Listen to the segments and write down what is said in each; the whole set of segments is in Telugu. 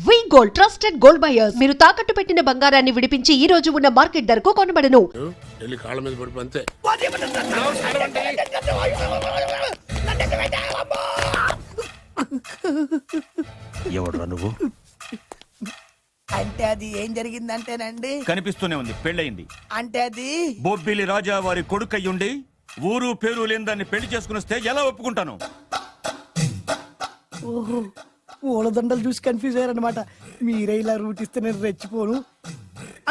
వి గోల్డ్ ట్రస్టెడ్ గోల్డ్ బయర్స్ మీరు తాకట్టు పెట్టిన బంగారాన్ని విడిపించి ఈ రోజు ఉన్న మార్కెట్ ధరకు కొనబడను. వెళ్ళి కాళ్ళ మీద పడిపో అంతే. ఎవడురా నువ్వు? అంటే అది ఏం జరిగిందంటేనండి, కనిపిస్తూనే ఉంది, పెళ్ళయింది. అంటే అది బొబ్బిలి రాజా వారి కొడుకయ్యుండి ఊరు పేరు లేని దాన్ని పెళ్లి చేసుకుని వస్తే ఎలా ఒప్పుకుంటాను? ఓహో పూలదండలు చూసి కన్ఫ్యూజ్ అయ్యారనమాట. మీరే ఇలా రూట్ ఇస్తే నేను రెచ్చిపోను.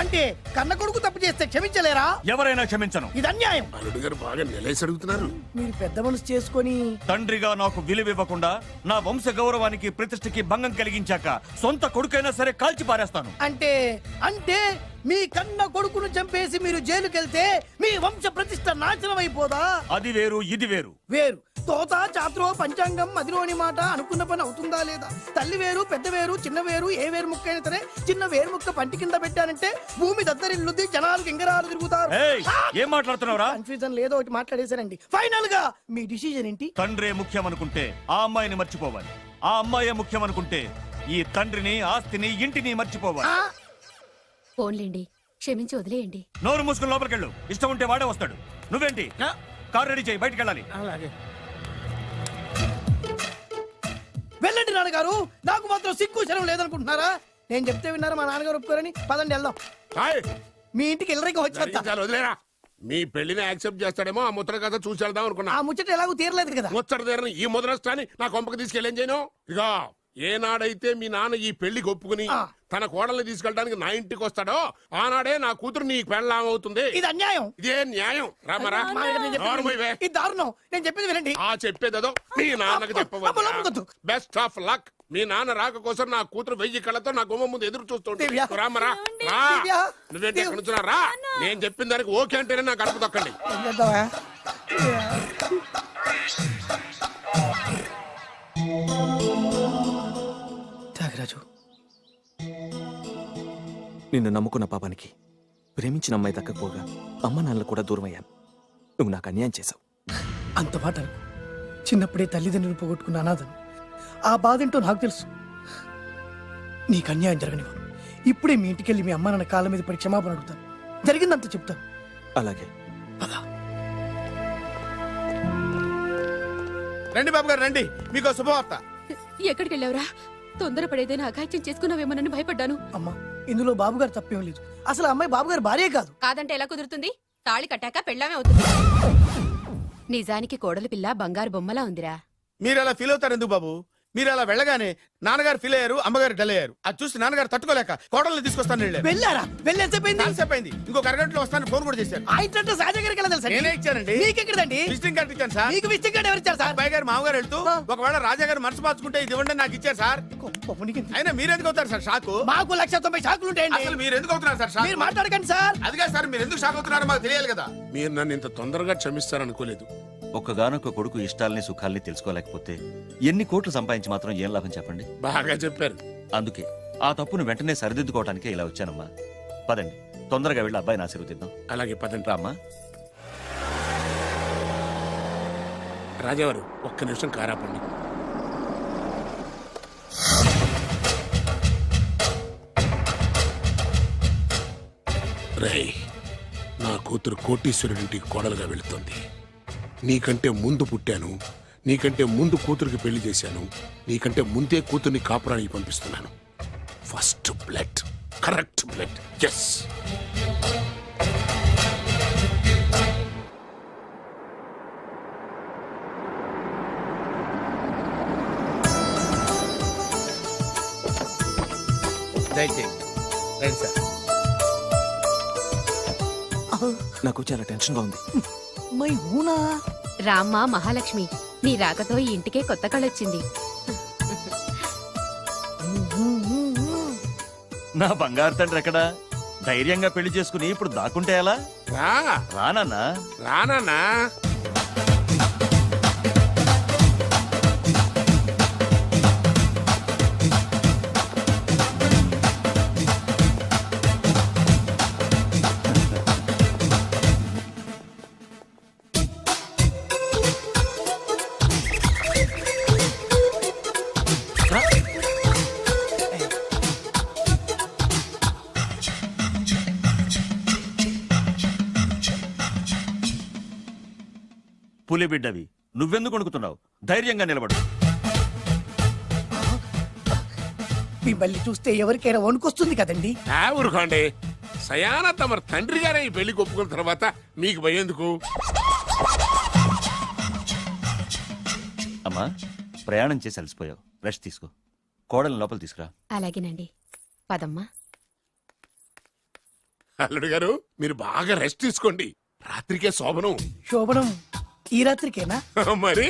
అంటే కన్న కొడుకు తప్పు చేస్తే క్షమించలేరా? ఎవరైనా క్షమించను. ఇది అన్యాయం. అల్లుడు గారు బాగా నిలేసి అడుగుతున్నారు. మీరు పెద్ద మనసు చేసుకొని తండ్రిగా నాకు విలువివ్వకుండా నా వంశ గౌరవానికి ప్రతిష్టకి భంగం కలిగించాక సొంత కొడుకైనా సరే కాల్చి పారేస్తాను. అంటే అంటే మీ కన్న కొడుకును చంపేసి మీరు జైలుకెళ్తే మీ వంశ ప్రతిష్ట నాశనం అయిపోదా? అది వేరు, ఇది వేరు. వేరు. తోత చాత్రో పంచాంగం మదిలోని మాట అనుకున్న పని అవుతుందా లేదా? తల్లి వేరు, పెద్ద వేరు, చిన్న వేరు, ఏ వేరు ముక్క అయినా సరే చిన్న వేరు ముక్క పంటి కింద పెట్టానంటే భూమి దద్దరిల్లుద్ది, జనాలు గింగరాలు తిరుగుతారు. ఏయ్, ఏం మాట్లాడుతున్నావురా? కన్ఫ్యూజన్ లేదో ఒకటి మాట్లాడేశారండి. ఫైనల్ గా మీ డిసిజన్ ఏంటి? తండ్రే ముఖ్యం అనుకుంటే ఆ అమ్మాయిని మర్చిపోవాలి. ఆ అమ్మాయే ముఖ్యం అనుకుంటే ఈ తండ్రిని, ఆస్తిని, ఇంటిని మర్చిపోవాలి. ఫోన్లేండి, క్షమించి వదిలేయండి. నోరు మూసుకుని లోపలికెళ్ళు. ఇష్టం ఉంటే వాడే వస్తాడు. నువ్వేంటి? కార్ రెడీ చేయి, బయటికి వెళ్ళాలి. అలాగే వెళ్ళండి నాన్నగారు. నాకు మాత్రం సిగ్గు శరం లేదనుకుంటున్నారా? నేను చెప్తే విన్నారా? మా నాన్నగారు ఒప్పుకోరని. పదండి వెళ్దాం. హాయ్, మీ ఇంటికి ఎల్లరికి వచ్చి చాలు వదిలేరా. మీ పెళ్లిని యాక్సెప్ట్ చేస్తాడేమో ఆ ముద్ర కథ చూసి వెళ్దాం అనుకున్నా. ఆ ముచ్చట ఎలాగో తీరలేదు కదా. ముచ్చట తీరని ఈ ముద్రష్టాన్ని నా కొంపకి తీసుకెళ్ళేం చేయను. ఇక ఏనాడైతే మీ నాన్న ఈ పెళ్లికి ఒప్పుకుని తన కోడల్ని తీసుకెళ్ళడానికి నా ఇంటికి వస్తాడో ఆనాడే నా కూతురు నీ పెళ్ళాం అవుతుంది. ఇది అన్యాయం. ఇదే న్యాయం. రామరా, ఇది దారుణం. నేను చెప్పేది వినండి. ఆ చెప్పేదేదో మీ నాన్నకు చెప్పవచ్చు. Best of luck. మీ నాన్న రాక కోసం నా కూతురు 1000 కళ్ళతో నా గుమ్మ ముందు ఎదురు చూస్తుంటే రామరా, నువ్వేంటి ఎక్కడ నుంచున్నా రా. నేను చెప్పిన దానికి ఓకే అంటేనే నా గడప తొక్కండి. త్యాగరాజు, నిన్ను నమ్ముకున్న పాపానికి ప్రేమించిన అమ్మాయి దక్కకపోగా అమ్మ నాన్నలు కూడా దూరం అయ్యాను. నువ్వు నాకు అన్యాయం చేశావు. అంత మాట అనకు. చిన్నప్పుడే తల్లిదండ్రులు పోగొట్టుకున్న అనాథను. ఆ బాధ ఏంటో నాకు తెలుసు. నీకు అన్యాయం జరగనివ్వను. ఇప్పుడే మీ ఇంటికెళ్ళి మీ అమ్మ నాన్న కాళ్ళ మీద పడి క్షమాపణ అడుగుతాను. జరిగిందంత చెప్తాను. అలాగే. రండి బాబు గారు, రండి. మీకు శుభవార్త. ఎక్కడికి వెళ్ళావురా? తొందరపడేదైనా అఘాయిత్యం చేసుకున్నావేమోనని భయపడ్డాను. అమ్మా, ఇందులో బాబుగారు తప్పేం లేదు. అసలు అమ్మాయి బాబుగారు భార్యే కాదు. కాదంటే ఎలా కుదురుతుంది? తాళి కట్టాక పెళ్ళామే అవుతుంది. నిజానికి కోడలి పిల్ల బంగారు బొమ్మలా ఉందిరా. మీరు అలా ఫీల్ అవుతారు ఎందుకు బాబు? మీరు అలా వెళ్ళగానే నాన్నగారు ఫీల్ అయ్యారు, అమ్మగారు డల్ అయ్యారు. అది చూసి నాన్నగారు తట్టుకోలేక కోడల్ని తీసుకొస్తాను వెళ్ళారు. వెళ్ళారా? వెళ్ళేసేపోయింది. ఇంకొక అరగంటలో వస్తాను ఫోన్ కూడా చేశారు. ఆ ఇంట్లో సహజ గారికి ఎలా తెలుసా? నేనే ఇచ్చానండి. మీకెక్కడండి? విజిటింగ్ కార్డు ఇచ్చాను సార్. మీకు విజిటింగ్ కార్డు ఎవరు ఇచ్చారు సార్? అబ్బాయి గారు మామగారు వెళ్తూ ఒకవేళ రాజా గారు మనసు మార్చుకుంటే ఇది ఇవ్వండి నాకు ఇచ్చారు సార్. అయినా మీరు ఎందుకు అవుతారు సార్ షాక్? మాకు 190 షాకులు ఉంటాయండి. అసలు మీరు ఎందుకు అవుతున్నారు సార్ షాక్? మీరు మాట్లాడకండి సార్. అదిగా సార్, మీరు ఎందుకు షాక్ అవుతున్నారో మాకు తెలియాలి కదా. మీరు నన్ను ఇంత తొందరగా క్షమిస్తారనుకోలేదు. ఒక్కగానొక్క కొడుకు ఇష్టాలని సుఖాల్ని తెలుసుకోలేకపోతే ఎన్ని కోట్లు సంపాదించి మాత్రం ఏం లాభం చెప్పండి? బాగా చెప్పారు. అందుకే ఆ తప్పును వెంటనే సరిదిద్దుకోవడానికే ఇలా వచ్చానమ్మా. పదండి, తొందరగా వెళ్ళి అబ్బాయిని ఆశీర్వదిద్దాం. అలాగే పదండి. రామ్మా. రాజావారు ఒక్క నిమిషం కారాపండి. రేయ్, నా కూతురు కోటీశ్వరుడింటికి కోడలుగా వెళుతుంది. నీకంటే ముందు పుట్టాను, నీకంటే ముందు కూతురికి పెళ్లి చేశాను, నీకంటే ముందే కూతుర్ని కాపురానికి పంపిస్తున్నాను. First blood, correct blood. Yes. రండి సార్. నాకు చాలా టెన్షన్గా ఉంది. మై హూనా. రామ్మ మహాలక్ష్మి, నీ రాకతో ఈ ఇంటికే కొత్త కళొచ్చింది. నా బంగారు తండ్రి ఎక్కడా? ధైర్యంగా పెళ్లి చేసుకుని ఇప్పుడు దాక్కుంటే ఎలా? రానన్నా. రానా? పులి బిడ్డవి నువ్వెందుకు వణుకుతున్నావు? ధైర్యంగా నిలబడు. మిమ్మల్ని చూస్తే ఎవరికైనా వణుకొస్తుంది కదండి. ఊరుకోండి. సయానా తమ తండ్రి గారే ఈ పెళ్లి ఒప్పుకున్న తర్వాత మీకు భయందుకు? అమ్మా, ప్రయాణం చేసి అలసిపోయావు, రెస్ట్ తీసుకో. కోడలు లోపల తీసుకురా. అలాగేనండి. పదమ్మా. అల్లుడు గారు మీరు బాగా రెస్ట్ తీసుకోండి. రాత్రికే శోభనం. శోభనం ఈ రాత్రికేనా? మరి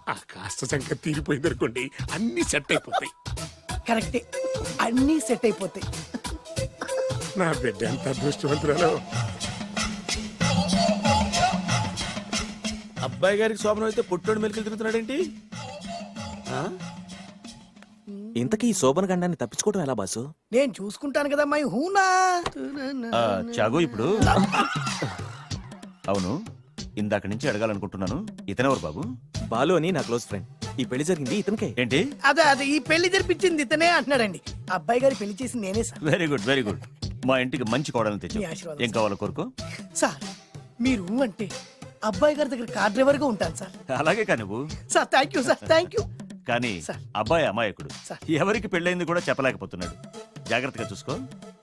ఆ కాస్త సంఖ్య తీరిపోయింది అనుకోండి, అన్ని సెట్ అయిపోతాయి. కరెక్టే, అన్నీ సెట్ అయిపోతాయి. నా బిడ్డ ఎంత అదృష్టవంతురాలు. అబ్బాయి గారికి శోభనం అయితే పుట్టోడు మెలికలు తిరుగుతున్నాడేంటి? ఇంతకీ ఈ శోభన గండాన్ని తప్పించుకోవడం ఎలా బాసు? నేను చూసుకుంటాను కదా మై హూనా. చాగు ఇప్పుడు. అవును, ఇందాక నుంచి అడగాలనుకుంటున్నాను, ఇతనెవరు బాబు? బాలు అని నా క్లోజ్ ఫ్రెండ్. ఈ పెళ్లి జరిగింది ఇతనికే. ఏంటి? అదే ఈ పెళ్లి జరిపించింది ఇతనే అంటున్నాడండి. అబ్బాయి గారి పెళ్లి చేసింది నేనే sir. Very good, very good. మా ఇంటికి మంచి కోడలు తెచ్చు. మీ ఆశీర్వాదం ఏం కావాలో కోరుకో. సార్ మీరు అంటే అబ్బాయి గారి దగ్గర కార్ డ్రైవర్ గా ఉంటాను సార్. అలాగే కా నువ్వు. Sir thank you sir, thank you. కానీ సార్. అబ్బాయి అమాయకుడు, సార్. ఎవరికి పెళ్ళైంది కూడా చెప్పలేకపోతున్నాడు. జాగ్రత్తగా చూసుకో.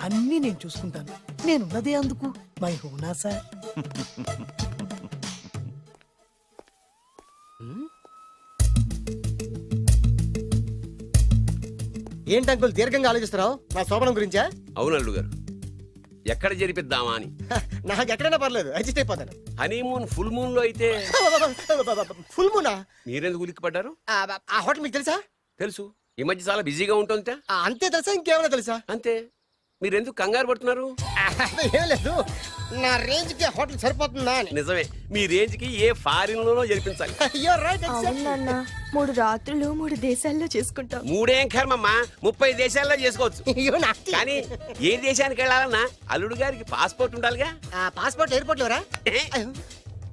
అన్నీ నేను చూసుకుంటాను. నేనున్నదే అందుకు మై హూనా సార్. ఏంటి అంకుల్ దీర్ఘంగా ఆలోచిస్తున్నావు? నా శోభనం గురించా? అవును అల్లుడు గారు, ఎక్కడ జరిపిద్దామా అని. నాకు ఎక్కడైనా పర్లేదు, అడ్జస్ట్ అయిపోతాను. హనీమూన్ ఫుల్ మూన్ లో అయితే ఫుల్ మూనా? మీరెందుకు ఉలిక్కిపడ్డారు? ఆ హోటల్ మీకు తెలుసా? తెలుసు, ఈ మధ్య చాలా బిజీగా ఉంటుందిట. అంతే తెలుసా, ఇంకేమైనా తెలుసా? అంతే. మీరెందుకు కంగారు పడుతున్నారు? ఏం లేదు, నా రేంజ్ కి హోటల్ సరిపోతుందా అని. నిజమే, మీ రేంజ్ కి ఏ ఫారిన్ లోనో జరిపించాలి. You're right, exactly. అవునన్నా 3 రాత్రులు 3 దేశాల్లో చేసుకుంటాం. మూడేం కర్మమ్మా, 30 దేశాల్లో చేసుకోవచ్చు. You're nasty. కానీ ఏ దేశానికి వెళ్ళాలన్నా అల్లుడు గారికి పాస్పోర్ట్ ఉండాలిగా. Passport airport LoRa?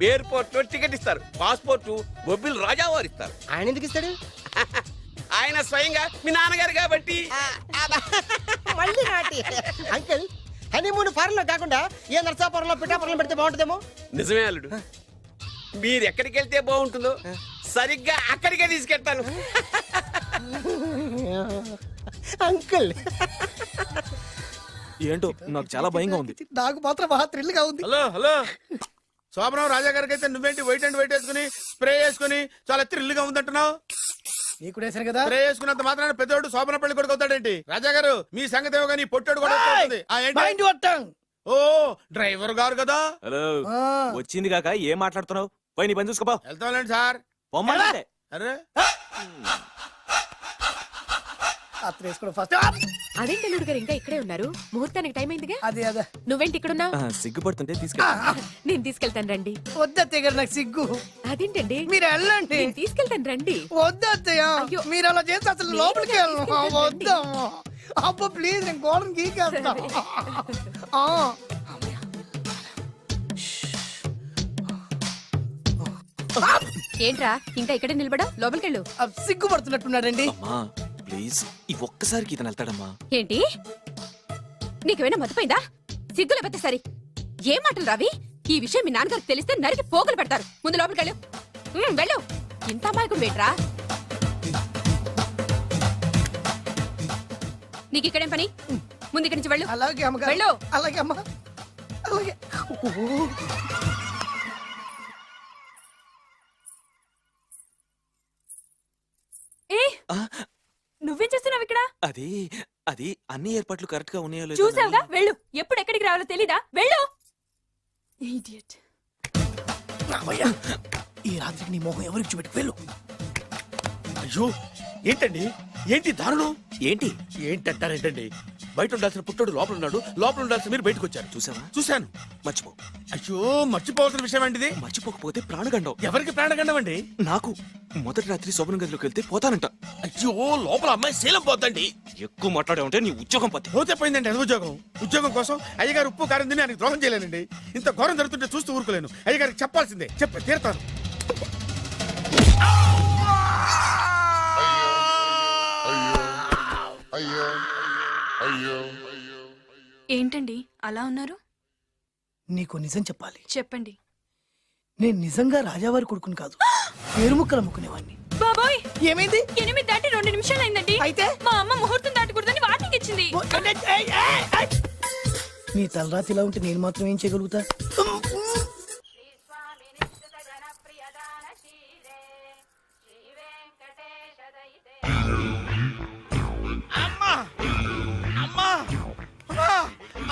ఎయిర్పోర్ట్ లో టికెట్ ఇస్తారు, పాస్పోర్ట్ బొబ్బిల్ రాజా వారు ఇస్తారు. ఆయన ఎందుకు ఇస్తాడు? ఆయన స్వయంగా మీ నాన్నగారు కాబట్టి. మళ్ళీ నాటి అంకుల్, హనీమూన్ ఫారెన్ లో కాకుండా ఏ నర్సాపురంలో పిఠాపురంలో పెడితే బాగుంటుందేమో. నిజమే అల్లుడు, మీరు ఎక్కడికి వెళ్తే బాగుంటుందో సరిగ్గా అక్కడికే తీసుకెళ్తాను. అంకుల్ ఏంటో నాకు చాలా భయంగా ఉంది. నాకు మాత్రం బాగా థ్రిల్ గా ఉంది. హలో హలో, శోభనం రాజా గారికి అయితే నువ్వేంటి వైట్ అండ్ వైట్ వేసుకుని స్ప్రే వేసుకుని చాలా థ్రిల్ గా ఉందంటున్నావు? నీకు వేసాను కదా. స్ప్రే వేసుకున్నంత మాత్రాన పెద్దోడు శోభన పెళ్లి కొడుకు అవుతాడేంటి? రాజా గారు మీ సంగతి ఏమో కానీ పొట్టోడు కూడా అవుతుంది. ఏంటి? Mind your tongue. ఓ డ్రైవర్ గారు కదా. హలో, ఆ, వచ్చింది కాక ఏం మాట్లాడుతున్నావు? పోయి నీ పని చూసుకోపో. వెళ్తాంలేండి సార్. పొమ్మంటే అరే అత్ర వేసుకోవడం ఫస్ట్. అదేంటి అల్లుడు గారు ఇంకా ఇక్కడే ఉన్నారు? ముహూర్తానికి టైం అయిందిగా. అదే నువ్వేంటి ఇక్కడున్నావు? సిగ్గుపడుతుంటే తీసుకెళ్ళి. నేను తీసుకెళ్తాను రండి. వద్దత్తయ్య గారు, నాకు సిగ్గు. అదేంటండి? మీరు వెళ్ళండి. నేను తీసుకెళ్తాను రండి. వద్దత్తయ్య, అయ్యో. మీరు అలా చేస్తే అసలు మీరు లోపలికి ఇలా వెళ్ళను. తీసుకెళ్ళండి. వద్దమ్మా, అబ్బా ప్లీజ్, నేను గోడను గీకేస్తా. ఆ. ఏంట్రా ఇంకా ఇక్కడే నిలబడా? లోపలికెళ్ళు. సిగ్గుపడుతున్నట్టున్నాడండి. అమ్మా ప్లీజ్, ఈ ఒక్కసారికి ఇతను వెళ్తాడమ్మా. ఏంటి? నీకేమైనా మతిపోయిందా? సిగ్గు లేకపోతే సరి. ఏ మాటలు రావి? ఈ విషయం మీ నాన్నగారికి తెలిస్తే నరికి పోగులు పెడతారు. ముందు లోపలికెళ్ళు. వెళ్ళు. ఇంత అమాయకుడు వేట్రా? నీకు ఇక్కడేం పని? ముందు ఇక్కడి నుంచి వెళ్ళు. అలాగే అమ్మగారు. వెళ్ళు. అలాగే అమ్మా, అలాగే. ఓ. ఆ, నువ్వేం చేస్తున్నావు ఇక్కడ? అది అది అన్ని ఏర్పాట్లు కరెక్ట్ గా ఉన్నాయో లేదో చూసావుగా, అని- వెళ్ళు. ఎప్పుడు ఎక్కడికి రావాలో తెలీదా? వెళ్ళు. Idiot. రామయ్య, ఈ రాత్రికి నీ మొహం ఎవరికి చూపెట్టుకు వెళ్ళు. అయ్యో ఏంటండి, ఏంటి దారుణం? ఏంటి ఏంటంటారేంటండి? బయట ఉండాల్సిన పుట్టోడు లోపల ఉన్నాడు, లోపల ఉండాల్సిన మీరు బయటకు వచ్చారు. చూసావా? చూశాను. మర్చిపో. అయ్యో మర్చిపోవాల్సిన విషయం అండి. మర్చిపోకపోతే ప్రాణగండం. ఎవరికి ప్రాణగండం అండి? నాకు మొదటి రాత్రి శోభన గదిలోకి వెళ్తే పోతానంట. అయ్యో లోపల అమ్మాయి శీలం పోతండి. ఎక్కువ మాట్లాడే ఉంటే నీ ఉద్యోగం పత్తి. పోతే పోయిందండి అది ఉద్యోగం. ఉద్యోగం కోసం అయ్యగారు ఉప్పు కారం తిని ఆయనకి ద్రోహం చేయలేనండి. ఇంత ఘోరం జరుగుతుంటే చూస్తూ ఊరుకోలేను. అయ్యగారికి చెప్పాల్సిందే, చెప్పి తీరుతాను. ఏంటండి అలా ఉన్నారు? నీకు నిజం చెప్పాలి. చెప్పండి. నేను నిజంగా రాజావారి కొడుకుని కాదు పేరు ముక్కలు అమ్ముకునేవాడిని. బాబోయ్ ఏమైంది? 8 దాటి 2 నిమిషాలు అయిందండి. అయితే? మా అమ్మ ముహూర్తం దాటకూడదని వార్నింగ్ ఇచ్చింది. నీ తలరాతి ఇలా ఉంటే నేను మాత్రం ఏం చేయగలుగుతా? అమ్మా అమ్మా అమ్మా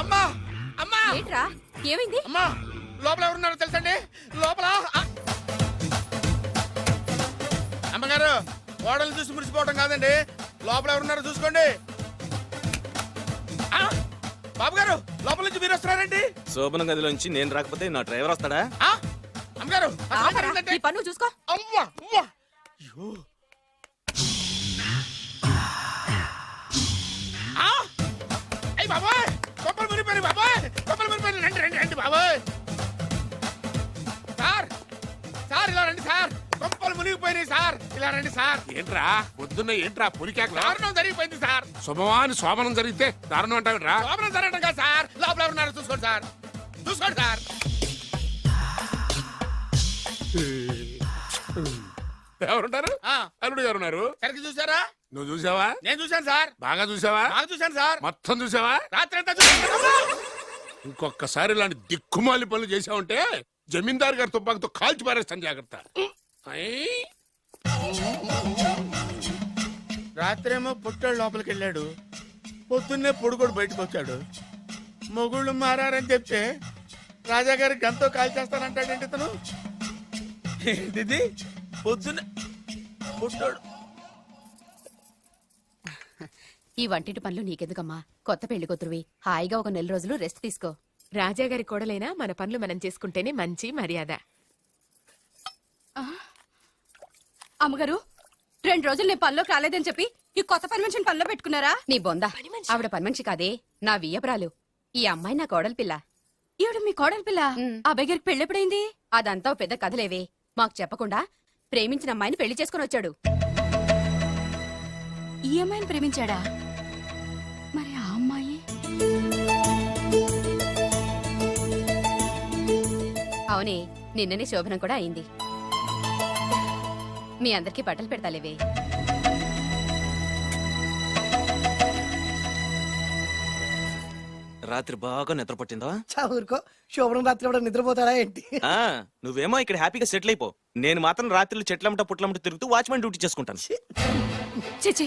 అమ్మా అమ్మా ఏంట్రా ఏమైంది? అమ్మా లోపల ఎవరున్నారో తెలుసండి? లోపల అమ్మగారు ఓడలు చూసి మురిసిపోవడం కాదండి, లోపల ఎవరున్నారో చూసుకోండి. ఆ, బాబు గారు లోపల నుంచి మీరు వస్తున్నారండి. శోభన గదిలోంచి నేను రాకపోతే నా డ్రైవర్ వస్తాడా? ఆ, అమ్మగారు అసలు ఆగరా, ఏంటంటే- నీ పన్ను చూసుకో. అమ్మా అమ్మా అయ్యో. ఆ, అయ్ బాబాయ్ కొప్పలు మునిపోయి బాబాయ్, కొప్పలు మునిపోయి. రండి రండి రండి బాబాయ్. సార్ సార్ ఇలా రండి సార్, కొంపలు మునిగిపోయినాయి సార్, ఇలా రండి సార్. ఏంట్రా పొద్దున్న ఏంట్రా పులికేకలా? దారుణం జరిగిపోయింది సార్. శుభమాని శోభనం జరిగితే దారుణం అంటావురా? లోపల జరగడం కాదు సార్, లోపల ఎవరున్నారో చూసుకోండి సార్, చూసుకోండి సార్. ఎవరుంటారు? ఆ, అల్లుడు ఎవరున్నారు? సరిగ్గా చూసారా? నువ్వు చూసావా? నేను చూశాను సార్, బాగా చూసావా? బాగా చూశాను సార్, మొత్తం చూసావా? రాత్రి అంతా చూశాను. ఇంకొకసారి ఇలాంటి దిక్కుమాలి పనులు చేసావంటే జమీందారు గారి తుపాకుతో కాల్చి పారేస్తాను, జాగ్రత్త. ఐ! రాత్రేమో పుట్టాడు లోపలికి వెళ్ళాడు, పొద్దున్నే పొడుగోడు బయటకు వచ్చాడు. మొగుళ్ళు మారని చెప్తే రాజాగారి గంతో కాల్ చేస్తానంటాడేంటి ఇతను? ఏంటిది పొద్దున్నే పుట్టాడు. ఈ వంటింటి పనులు నీకెందుకమ్మా? కొత్త పెళ్లి కూతురువి, హాయిగా ఒక 4 రోజులు రెస్ట్ తీసుకో. రాజాగారి కోడలైనా మన పనులు మనం చేసుకుంటేనే మంచి మర్యాద. అమ్మగారు 2 రోజులు నేను పనిలో కాలేదని చెప్పి ఈ కొత్త పని మనిషిని పనిలో పెట్టుకున్నారా? నీ బొంద, ఆవిడ పని మనిషి కాదే, నా వియ్యపురాలు. ఈ అమ్మాయి నా కోడలి పిల్ల. ఈవిడ మీ కోడలి పిల్ల? అబ్బాయి గారికి పెళ్ళెప్పుడైంది? అదంతా ఓ పెద్ద కథలేవే, మాకు చెప్పకుండా ప్రేమించిన అమ్మాయిని పెళ్లి చేసుకుని వచ్చాడు. ఈ అమ్మాయిని ప్రేమించాడా? మరి ఆ అమ్మాయి? అవునే, నిన్ననే శోభనం కూడా అయింది. మీ అందరికీ బట్టలు పెడతాలేవే. రాత్రి బాగా నిద్ర పట్టిందా? చా ఊరుకో, శోభనం రాత్రి కూడా నిద్రపోతాడా ఏంటి? ఆ, నువ్వేమో ఇక్కడ హ్యాపీగా సెటిల్ అయిపో. నేను మాత్రం రాత్రులు చెట్లమ్మట పుట్లమ్మట తిరుగుతూ వాచ్మెన్ డ్యూటీ చేసుకుంటాను. చిచి,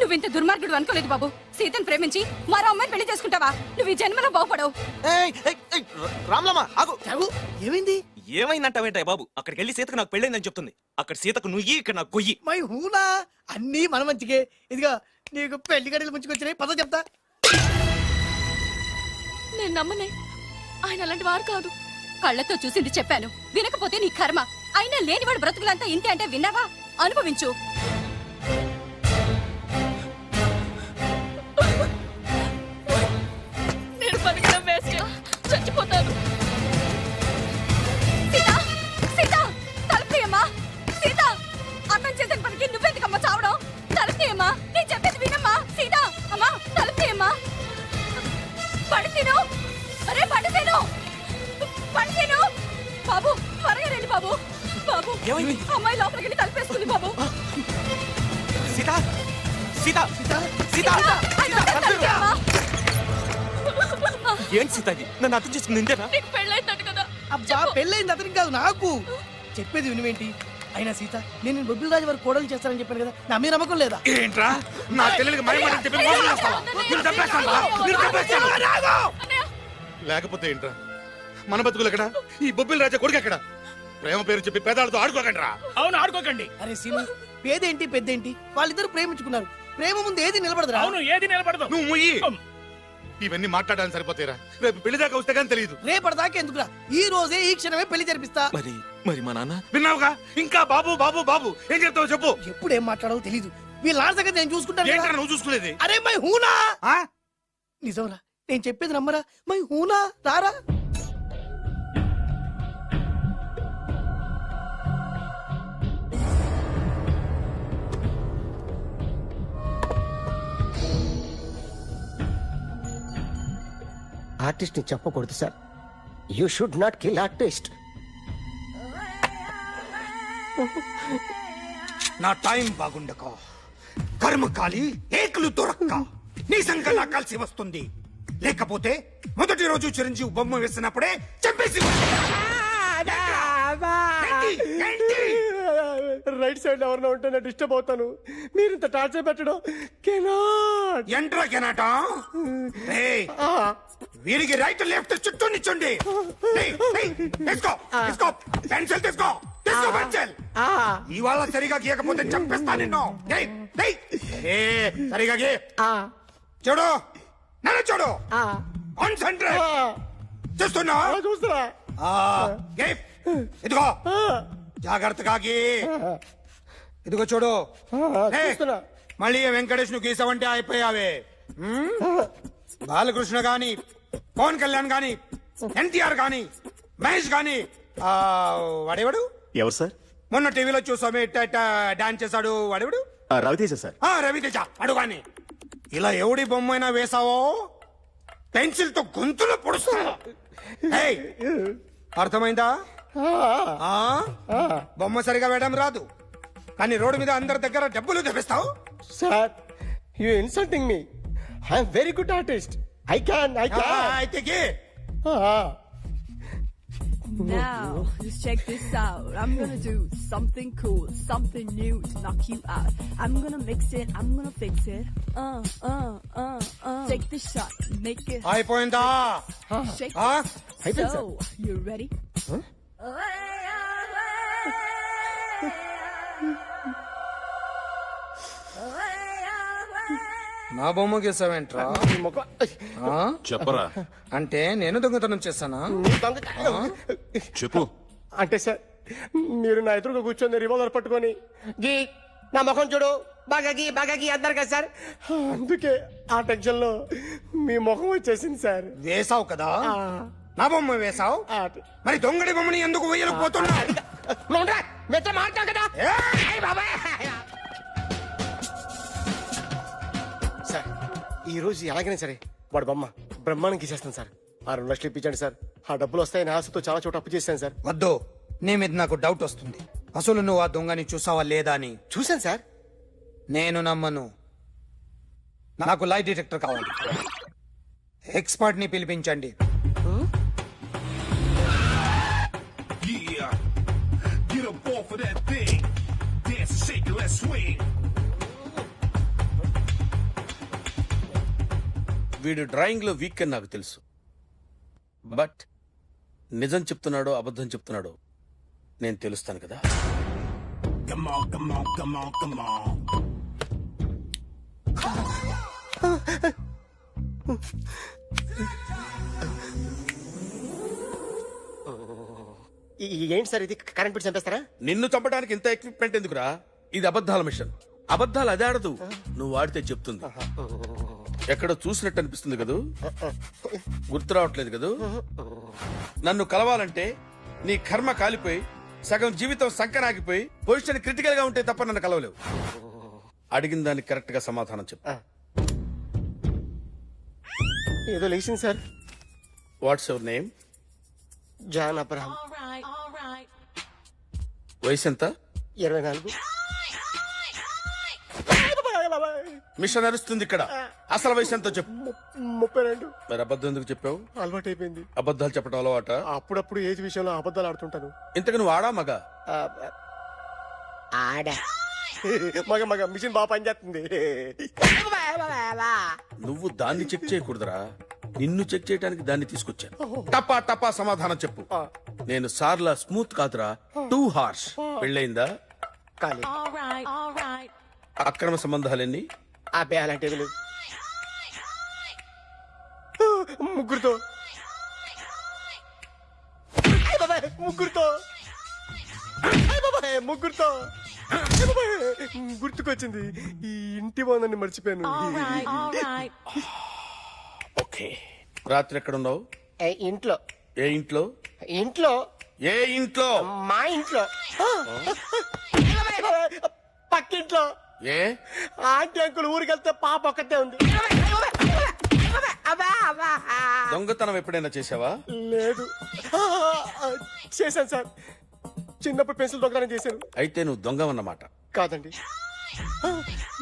నువ్వింత దుర్మార్గుడు అనుకోలేదు బాబు. సీతను ప్రేమించి మరో అమ్మాయిని పెళ్లి చేసుకుంటావా? నువ్వు ఈ జన్మలో బాగుపడవు. రామ్లమ్మా ఆగు. చావు, ఏమైంది? ఏమైందంటావేంటాయి బాబు? అక్కడికి వెళ్ళి సీతకు నాకు పెళ్ళైందని చెప్తుంది. అక్కడ సీతకు నుయ్యి, ఇక్కడ నాకు గొయ్యి. మై హూనా, అన్నీ మన మంచికే. ఇదిగా నీకు పెళ్లి గడిలు ముంచుకొచ్చినాయి, పద చెప్తా. నేను నమ్మనే, ఆయన అలాంటి వారు కాదు. కళ్ళతో చూసింది చెప్పాను, వినకపోతే నీ కర్మ. అయినా లేనివాడు బ్రతుకులంతా ఇంతే అంటే విన్నావా? అనుభవించు. నేను బతకడం వేస్ట్, చచ్చిపోతాను. సీత, సీత, తలుపు తీయమ్మా. సీత, అన్నం చేసిన పనికి నువ్వెందుకమ్మా చావడం? తలుపు తీయమ్మా, నేను చెప్పేది వినమ్మా. సీత, అమ్మా తలుపు తీయమ్మా. పడితేను, అరే పడితేను, పడితేను. బాబు త్వరగా రండి బాబు. బాబు, ఏమైంది? అమ్మాయి లోపలికి వెళ్ళి తలుపేసుకుంది బాబు. సీత సీత సీత ఆయన తలుపు తీయమ్మా. ఏంటి సీత ఇది? నన్ను అర్థం చేసుకుంది ఇంతేనా? నీకు పెళ్ళైందట కదా? అబ్బా, పెళ్ళైంది అతనికి కాదు, నాకు. చెప్పేది వినువేంటి? అయినా సీత, నేను బొబ్బిల్ రాజు వారి కోడలు చేస్తానని చెప్పాను కదా, నా మీద నమ్మకం లేదా? ఏంట్రా నా చెల్లెలికి మయమని చెప్పి మోసం చేస్తావా? నిన్ను చంపేస్తావా? నిన్ను చంపేస్తావా? లేకపోతే ఏంట్రా మన బతుకులు ఎక్కడ? ఈ బొబ్బిల్ రాజా కొడుకు ఎక్కడ? ప్రేమ పేరు చెప్పి పేదాలతో ఆడుకోకండి రా. అవును, ఆడుకోకండి. అరే సీను, పేదేంటి పెద్దేంటి, వాళ్ళిద్దరు ప్రేమించుకున్నారు. ప్రేమ ముందు ఏది నిలబడదురా. అవును, ఏది నిలబడదు. నువ్వు ముయ్యి. ఇవన్నీ మాట్లాడడానికి సరిపోతాయిరా, రేపు పెళ్లి దాకా వస్తే కానీ తెలియదు. రేపటిదాకా ఎందుకురా, ఈ రోజే ఈ క్షణమే పెళ్లి జరిపిస్తా. మరి మా నాన్న? విన్నావుగా, ఇంకా బాబు బాబు బాబు ఏం చెప్తావు చెప్పు. ఎప్పుడు ఏం మాట్లాడాలో తెలీదు. వీళ్ళ నాన్న సంగతి నేను చూసుకుంటాను ఏంట్రా కదా. నువ్వు చూసుకునేది? అరే మై హూనా, ఆ? నిజంరా, నేను చెప్పేది నమ్మరా? మై హూనా, రారా. ఆర్టిస్ట్ ని చెప్పకూడదు sir. You should not kill artist. నా టైం బాగుండక కర్మకాలి ఏకులు దొరక్క నీ సంకల్లా కలిసి వస్తుంది. లేకపోతే మొదటి రోజు చిరంజీవి బొమ్మ వేసినప్పుడే చంపేసి రైట్ సైడ్ ఎవరినో ఉంటే నేను డిస్టర్బ్ అవుతాను. మీరు ఇంత టార్చర్ పెట్టడం ఎంట్రా కెనాట వీరికి రైట్ లెఫ్ట్ చుట్టూ నిచ్చండి. తీసుకో పెన్సిల్ తీసుకో పెన్సిల్. ఇవాళ సరిగా గీయకపోతే చంపేస్తా నిన్ను. సరిగా గీ చూడు నన్ను చూడు. కాన్సంట్రేట్ చూస్తున్నా ఇదిగో జాగ్రత్తగా గీ. ఇదిగో చూడు మళ్ళీ వెంకటేష్ ను గీసావంటే అయిపోయావే. బాలకృష్ణ గాని పవన్ కళ్యాణ్ గాని ఎన్టీఆర్ గాని మహేష్ గాని వాడేవాడు ఎవరు సార్? మొన్న టీవీలో చూసామే డాన్స్ చేశాడు వాడేవాడు? రవితేజ సార్. రవితేజ అడు గాని ఇలా ఎవడి బొమ్మైనా వేసావో పెన్సిల్ తో గొంతులో పొడుస్తా. అర్థమైందా? బొమ్మ సరిగా వేయడం రాదు కానీ రోడ్డు మీద అందరి దగ్గర డబ్బులు తెప్పిస్తావు. Sir you insulting me. I'm very good artist. I can అయితే గీ. Now, just check this out. I'm gonna do something cool, something new to knock you out. I'm gonna mix it, I'm gonna fix it. Take the shot, make it. అయిపోయిందా? Shake అయిపోయింది it. So, you ready? నా బొమ్మ గీసావేంట్రా? చెప్పరా. అంటే నేను దొంగతనం చేశానా? చెప్పు. అంటే సార్ మీరు నా ఎదురుగా కూర్చొని రివాల్వర్ పట్టుకొని గీ నా ముఖం చూడు బాగా గీ అన్నారు కదా సార్. అందుకే ఆ టెన్షన్ లో మీ ముఖం వచ్చేసింది సార్. వేసావు కదా నా బొమ్మ వేసావు. మరి దొంగడి బొమ్మని ఎందుకు వేయలేకపోతున్నా? మారుతావు కదా సార్. ఈ రోజు ఎలాగైనా సరే వాడు బొమ్మ బ్రహ్మాండం గీసేస్తాను సార్. 6 లక్షలు ఇప్పించండి సార్. ఆ డబ్బులు వస్తాయని ఆశతో చాలా చోట అప్పు చేశాను సార్. వద్దు, నీ మీద నాకు డౌట్ వస్తుంది. అసలు నువ్వు ఆ దొంగని చూసావా లేదా అని. చూశాను సార్. నేను నమ్మను. నాకు లై డిటెక్టర్ కావాలి. ఎక్స్పర్ట్ ని పిలిపించండి. వీడు డ్రాయింగ్ లో వీక్ అని నాకు తెలుసు. బట్ నిజం చెప్తున్నాడో అబద్ధం చెప్తున్నాడో నేను తెలుస్తాను కదా. ఏంటి సార్ ఇది? కరెంట్ బిల్ చంపేస్తారా? నిన్ను చంపడానికి ఇంత ఎక్విప్మెంట్ ఎందుకురా? ఇది అబద్ధాల మిషన్. అబద్ధాలు అదే ఆడదు, నువ్వు ఆడితే చెప్తుంది. ఎక్కడో చూసినట్టు అనిపిస్తుంది కదూ, గుర్తు రావట్లేదు కదూ. నన్ను కలవాలంటే నీ కర్మ కాలిపోయి సగం జీవితం సంకనాగిపోయి పొజిషన్ క్రిటికల్ గా ఉంటే తప్ప నన్ను కలవలేవు. అడిగిన దానికి కరెక్ట్ గా సమాధానం చెప్పు. ఏదో లేచింది sir. What's your name? John Abraham. వయసు ఎంత? 24. మిషన్ నడుస్తుంది ఇక్కడ. అసలు వయసు ఎంతో చెప్పు. 32. మరి అబద్ధం ఎందుకు చెప్పావు? అలవాటు అయిపోయింది. అబద్ధాలు చెప్పడం అలవాట? అప్పుడప్పుడు ఏజ్ విషయంలో అబద్ధాలు ఆడుతుంటాను. ఇంతకు నువ్వు ఆడా మగ? ఆడా. మగ మిషన్ బాగా పనిచేస్తుంది. నువ్వు దాన్ని చెక్ చేయకూడదురా, నిన్ను చెక్ చేయడానికి దాన్ని తీసుకొచ్చాను. టపా టపా సమాధానం చెప్పు. నేను సార్లా స్మూత్ కాదురా, టూ హార్ష్. పెళ్ళయిందా? కాలే. అక్రమ సంబంధాలన్నీ? అబ్బే అలాంటివి లేవు. ముగ్గురుతో గుర్తుకొచ్చింది. ఈ ఇంటి బాగుందని మర్చిపోయాను. ఓకే. రాత్రి ఎక్కడ ఉన్నావు? ఇంట్లో. ఏ ఇంట్లో? ఇంట్లో. ఏ ఇంట్లో? మా ఇంట్లో. పక్కింట్లో. ఏ ఆంటీ అంకుల్ ఊరికెళ్తే పాప ఒక్కతే ఉంది. దొంగతనం ఎప్పుడైనా చేసావా? లేదు. చేశాను సార్. చిన్నప్పుడు పెన్సిల్ దొంగతనం చేశాను. అయితే నువ్వు దొంగవన్నమాట. కాదండి,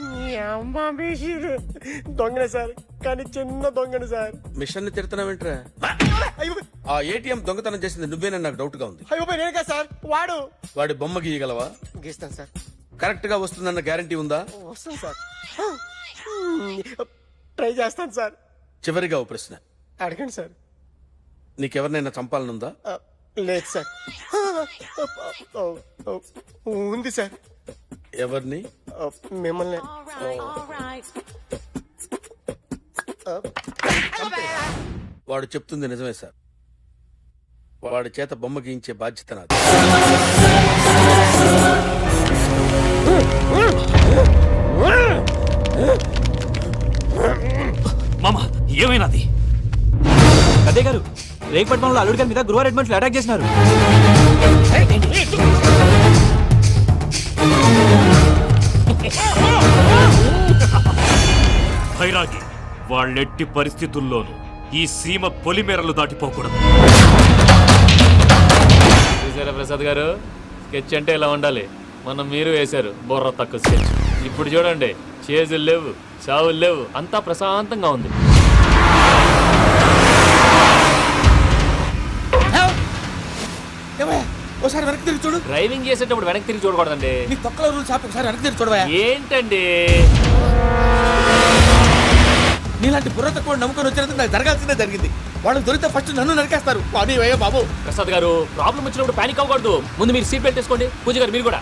మీ అమ్మ మీషిరు దొంగనే సార్, కానీ చిన్న దొంగని సార్. మిషన్ ని తిడుతున్నావేంట్రా? అయ్యో ఆ ఏటీఎం దొంగతనం చేసింది నువ్వేనని నాకు డౌట్ గా ఉంది. అయ్యో నేను కదా సార్, వాడు. వాడి బొమ్మ గీయగలవా? గీస్తాను సార్. కరెక్ట్ గా వస్తుందన్న గ్యారంటీ ఉందా? వస్తాను సార్, ట్రై చేస్తాను సార్. చివరిగా ఓ ప్రశ్న అడగండి సార్. నీకెవరినైనా చంపాలనుందా? లేదు సార్. ఉంది సార్. ఎవరిని? మిమ్మల్ని. వాడు చెప్తుంది నిజమే సార్. వాడి చేత బొమ్మ గీయించే బాధ్యత నాది. మామా ఏమైనాది? అదే గారు రేపట్నంలో అల్లుడి గారి మీద గురువారం రెడ్మెంట్లు అటాక్ చేసినారు. భైరాగి వాళ్ళెట్టి పరిస్థితుల్లోనూ ఈ సీమ పొలిమేరలు దాటిపోకూడదు. చూసారా ప్రసాద్ గారు, స్కెచ్ అంటే ఇలా ఉండాలి. మనం మీరు వేశారు బుర్ర తక్కువ స్కెచ్. ఇప్పుడు చూడండి, చేజులు లేవు, చావులు లేవు, అంతా ప్రశాంతంగా ఉంది. ఒకసారి వెనక్కి తిరిగి చూడు. డ్రైవింగ్ చేసేటప్పుడు వెనక్కి తిరిగి చూడకూడదండి. నీ తొక్కలో రూల్స్ ఆపి ఒకసారి వెనక్కి తిరిగి చూడవా. ఏంటండి నీలాంటి బుర్ర తక్కువ నమ్ముకొని వచ్చినందుకు నాకు జరగాల్సిందే జరిగింది. వాళ్ళు దొరికితే ఫస్ట్ నన్ను నరికేస్తారు. పానీ వయ్యా బాబు. ప్రసాద్ గారు, ప్రాబ్లం వచ్చినప్పుడు పానిక్ అవ్వకూడదు. ముందు మీరు సీట్ బెల్ట్ వేసుకోండి. పూజ గారు మీరు కూడా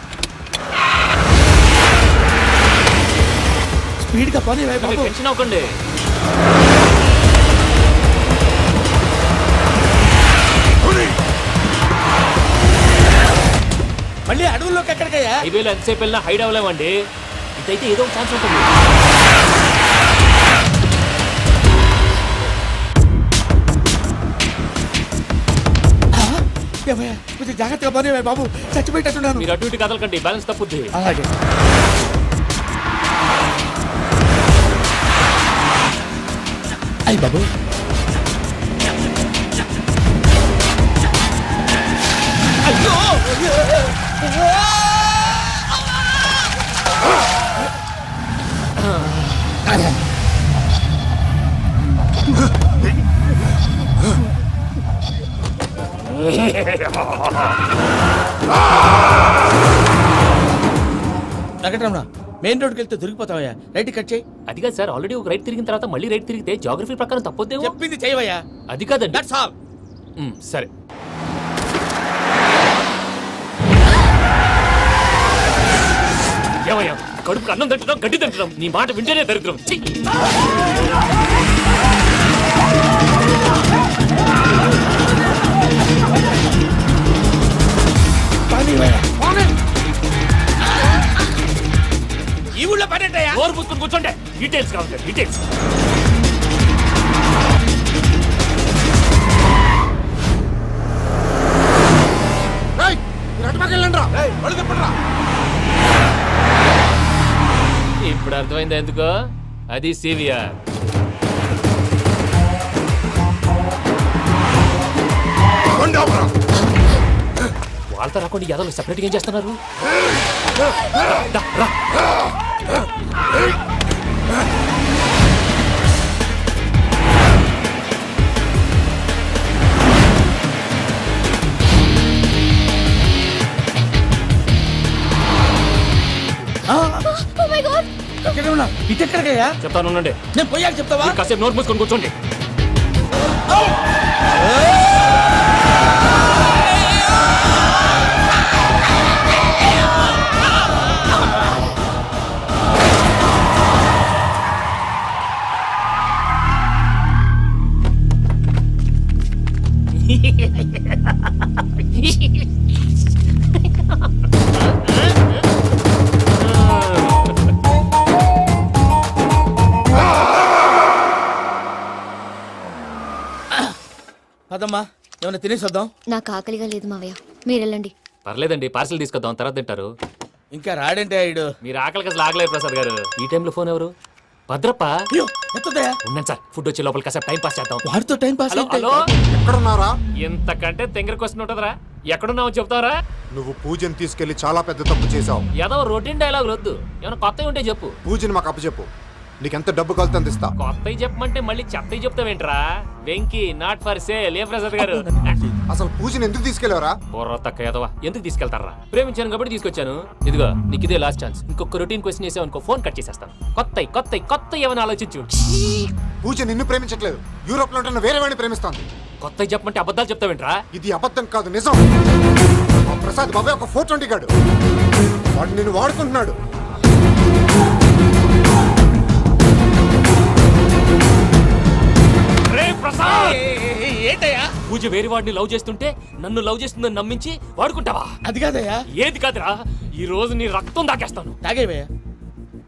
స్పీడ్ గా పానీ వయ్యా బాబు. టెన్షన్ అవ్వకండి. మళ్ళీ అడవుల్లోకి ఎక్కడికయ్యా? హైవేలో ఎంతసేపు వెళ్ళినా హైడ్ అవ్వలేమండి. ఇదైతే ఏదో ఒక ఛాన్స్ ఉంటుంది. కొంచెం జాగ్రత్తగా పని బాబు, చచ్చిపోయేటట్టున్నాను. మీరు అటు ఇటు కదలకండి, బ్యాలెన్స్ తప్పుద్ది. అలాగే. అయ్యి బాబు, వెంకటరమణ, మెయిన్ రోడ్కి వెళ్తే దొరికిపోతావయ్యా. రైట్ కట్ చేయి. అది కాదు సార్, ఆల్రెడీ ఒక రైట్ తిరిగిన తర్వాత మళ్ళీ రైట్ తిరిగితే జాగ్రఫీ ప్రకారం తప్పొద్దేమో. చెప్పింది చేయవయ్యా. అది కాదండి. That's all. సరే. ఏమయ్యా, కడుపుకి అన్నం తింటున్నాం, గడ్డి తింటున్నాం, నీ మాట వింటేనే దరిద్రం. ఛీ! ఈ ఊళ్ళో పని ఏంటయ్యా? నోరు పూసుకొని కూర్చోండి. డీటెయిల్స్ కావాలి, డీటెయిల్స్. ఇప్పుడు అర్థమైంది ఎందుకో. అది సివిఆర్. వాళ్ళతో రాకుండా యాదవ్ సెపరేట్గా ఏం చేస్తున్నారు? ఇటెక్కడికయ్యా? చెప్తాను ఉండండి. నేను పోయాక చెప్తావా? కాసేపు నోట్ మూసుకొని కూర్చోండి. అదమ్మా, ఏమైనా తినేసి వద్దాం. నాకు ఆకలిగా లేదు మావయ్య, మీరు వెళ్ళండి. పర్లేదండి, పార్సిల్ తీసుకొద్దాం, తర్వాత తింటారు. ఇంకా రాడంటే ఆయుడు. మీరు ఆకలికి అసలు ఆగలేదు ప్రసాద్ గారు. ఈ టైంలో ఫోన్ ఎవరు? భద్రప్ప. ఎత్తదయ్యా. ఉన్నాను సార్, ఫుడ్ వచ్చే లోపల కాసేపు టైం పాస్ చేద్దాం. వాడితో టైం పాస్. హలో, హలో, ఎక్కడున్నారా? ఇంతకంటే తెంగర క్వశ్చన్ ఉంటుందిరా. ఎక్కడున్నావు చెప్తావరా? నువ్వు పూజని తీసుకెళ్లి చాలా పెద్ద తప్పు చేశావు. ఏదో రొటీన్ డైలాగ్ వద్దు, ఏమైనా కొత్తవి ఉంటే చెప్పు. పూజని మాకు అప్పచెప్పు, నీకెంత డబ్బు కలితే అంత ఇస్తా. కొత్తవి చెప్పమంటే మళ్ళీ చెత్తవి చెప్తావేంట్రా? Venky not for sale. ఏ ప్రసాద్ గారు అసలు పూజని ఎందుకు తీసుకెళ్లేవరా? బుర్ర తక్క ఏదవా, ఎందుకు తీసుకెళ్తారా? ప్రేమించాను కాబట్టి తీసుకొచ్చాను. ఇదిగో నీకు ఇదే లాస్ట్ ఛాన్స్. ఇంకొక రొటీన్ క్వశ్చన్ చేసావు అనుకో, ఫోన్ కట్ చేసేస్తాను. కొత్త ఏమైనా ఆలోచించు. పూజ నిన్ను ప్రేమించట్లేదు, యూరోప్ లో ఉంటున్న వేరే వాడిని ప్రేమిస్తాంది. కొత్తవి చెప్పమంటే అబద్ధాలు చెప్తావేంట్రా? ఇది అబద్ధం కాదు, నిజం. మా ప్రసాద్ బాబాయ్ ఒక 420 గాడు, వాడు నిన్ను వాడుకుంటున్నాడు. ఏంటయ్యా? పూజ వేరే వాడిని లవ్ చేస్తుంటే నన్ను లవ్ చేస్తుందని నమ్మించి వాడుకుంటావా? అది కాదయ్యా. ఏది కాదురా, ఈ రోజు నీ రక్తం దాకేస్తాను. తాగేవయ్యా,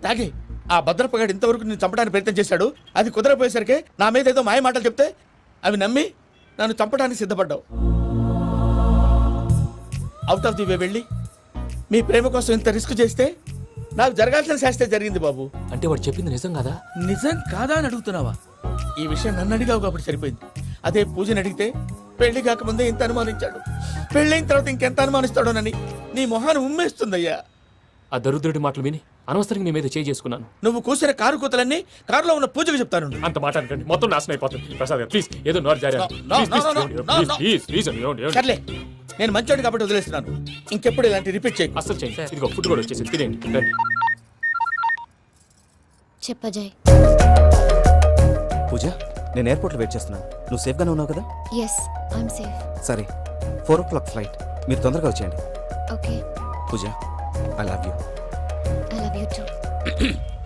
తాగే. ఆ భద్రపగాడు ఇంతవరకు నేను చంపడానికి ప్రయత్నం చేశాడు. అది కుదరపోయేసరికి నా మీద ఏదో మాయ మాటలు చెప్తే అవి నమ్మి నన్ను చంపడానికి సిద్ధపడ్డావు. అవుట్ ఆఫ్ ది వే వెళ్ళి మీ ప్రేమ కోసం ఇంత రిస్క్ చేస్తే నాకు జరగాల్సిన శాస్త్రే జరిగింది బాబు. అంటే వాడు చెప్పింది నిజం కదా? నిజం కాదా అని అడుగుతున్నావా? ఈ విషయం నన్ను అడిగావు కాబట్టి సరిపోయింది. అదే పూజని అడిగితే పెళ్లి కాకముందే ఇంత అనుమానించాడు, పెళ్ళైన తర్వాత ఇంకెంత అనుమానిస్తాడోనని నీ మొహాన్ని ఉమ్మేస్తుందయ్యా. ఆ దరిద్రుడి మాటలు విని అనవసరంగా నీ మీద చేసుకున్నాను. నువ్వు కూసిన కారు కూతలన్నీ కారులో ఉన్న పూజకు చెప్తాను. అంత మాట అనకండి, మొత్తం నాశనం అయిపోతుంది. ప్రసాద్ గారు ప్లీజ్, ఏదో నోరు జారీ. సర్లే, నేను మంచోడు కాబట్టి వదిలేస్తున్నాను. ఇంకెప్పుడు ఇలాంటి రిపీట్ చేయకు. అసలు చేయండి. ఇదిగో ఫుడ్ కూడా వచ్చేసి తినేయండి. రండి. చెప్పజాయ్. పూజ, నేను ఎయిర్పోర్ట్లో వెయిట్ చేస్తున్నాను. నువ్వు సేఫ్గానే ఉన్నావు కదా? Yes, I'm safe. సరే, 4 o'clock ఫ్లైట్. మీరు తొందరగా వచ్చేయండి. Okay. Pooja, I love you. I love you too.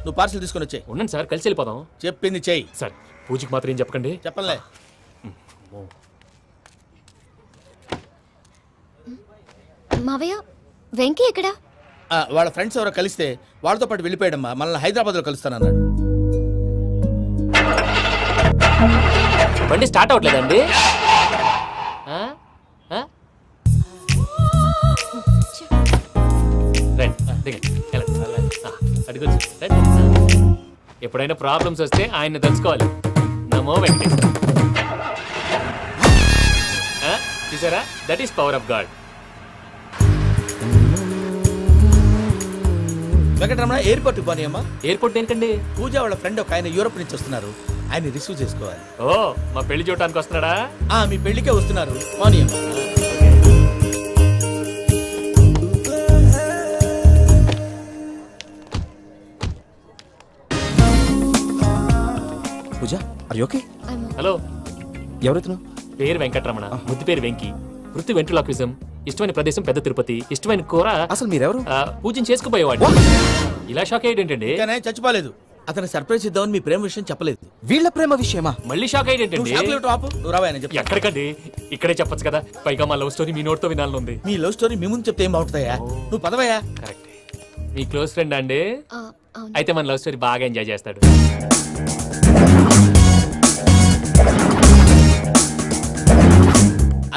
నువ్వు పార్సల్ తీసుకొని వచ్చే. ఉండండి సార్, కలిసి వెళ్ళిపోదాం. చెప్పింది చెయ్యి సార్. పూజకి మాత్రం ఏం చెప్పకండి. చెప్పలే. మావయ్య, వెంకీ ఎక్కడా? వాళ్ళ ఫ్రెండ్స్ ఎవరో కలిస్తే వాళ్ళతో పాటు వెళ్ళిపోయాడమ్మా. మనల్ని హైదరాబాద్లో కలుస్తానన్నాడు. బండి స్టార్ట్ అవ్వట్లేదండి. ఎప్పుడైనా ప్రాబ్లమ్స్ వస్తే ఆయన్ని తెలుసుకోవాలి. నమో వెంకటేశ్వర. చూసారా, that is power of God. Venkataramana, airport పోనీ అమ్మా. ఎయిర్పోర్ట్ ఏంటండి? పూజ వాళ్ళ ఫ్రెండ్ ఒక ఆయన యూరోప్ నుంచి వస్తున్నారు, ఆయన రిసీవ్ చేసుకోవాలి. ఓ, మా పెళ్లి చూడటానికి వస్తున్నాడా? మీ పెళ్లికే వస్తున్నారు. పోనీ అమ్మా. పూజ, ఆర్ యు ఓకే? హలో, ఎవరైతును? పేరు వెంకటరమణ, ముద్దు పేరు వెంకీ, వృత్తి వెంట్రులాక్విజం, ఇష్టమైన ప్రదేశం పెద్ద తిరుపతి, ఇష్టమైన కూర. అసలు మీరెవరు? పూజను చేసుకుపోయేవాడు. ఇలా షాక్ అయ్యేటండి. చచ్చిపోలేదు. అతను సర్ప్రైజ్ ఇద్దామని మీ ప్రేమ విషయం చెప్పలేదు. వీళ్ళ ప్రేమ విషయమా? మళ్ళీ షాక్ అయ్యేటండి. ఎక్కడికండి, ఇక్కడే చెప్పొచ్చు కదా. పైగా మా లవ్ స్టోరీ మీ నోట్తో వినాలనుంది. మీ లవ్ స్టోరీ మీ ముందు చెప్తే ఏం బాగుంటుందయ్యా? నువ్వు పదవయ్యా. కరెక్ట్. మీ క్లోజ్ ఫ్రెండ్ అండి? అయితే మన లవ్ స్టోరీ బాగా ఎంజాయ్ చేస్తాడు.